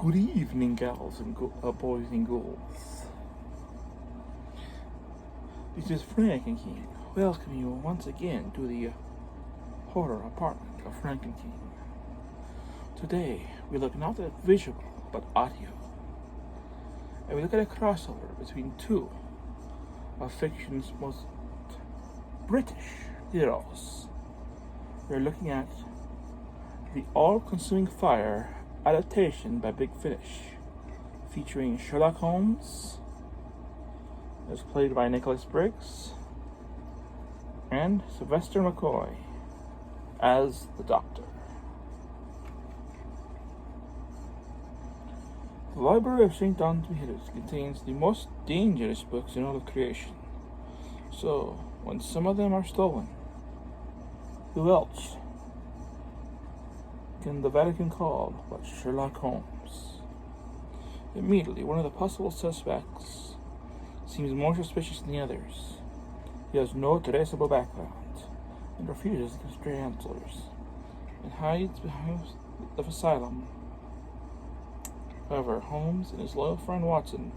Good evening, gals and boys and girls. This is Franken welcoming you once again to the horror apartment of Franken. Today, we look not at visual, but audio. And we look at a crossover between two of fiction's most British heroes. We're looking at The All-Consuming Fire adaptation by Big Finish, featuring Sherlock Holmes, as played by Nicholas Briggs, and Sylvester McCoy as the Doctor. The Library of St. John's Beheaders contains the most dangerous books in all of creation. So, when some of them are stolen, who else can the Vatican call but Sherlock Holmes? Immediately, one of the possible suspects seems more suspicious than the others. He has no traceable background and refuses to give straight answers and hides behind the asylum. However, Holmes and his loyal friend Watson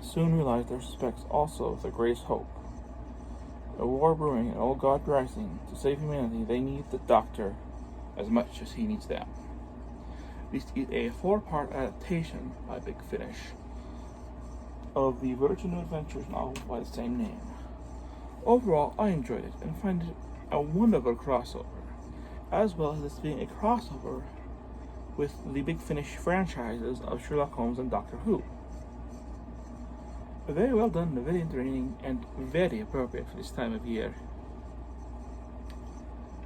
soon realize their suspects also with the greatest hope. A war brewing and old God rising to save humanity, they need the Doctor as much as he needs them. This is a 4-part adaptation by Big Finish of the Virgin New Adventures novel by the same name. Overall, I enjoyed it and find it a wonderful crossover, as well as this being a crossover with the Big Finish franchises of Sherlock Holmes and Doctor Who. Very well done, very entertaining, and very appropriate for this time of year.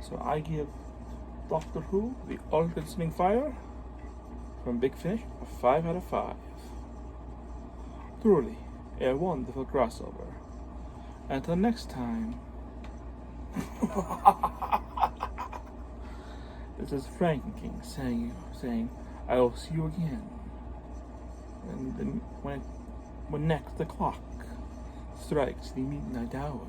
So I give Doctor Who, The All-Consuming Fire, from Big Finish, a 5 out of 5. Truly, a wonderful crossover. Until next time, this is Franken saying, I will see you again. And then when next the clock strikes the midnight hour.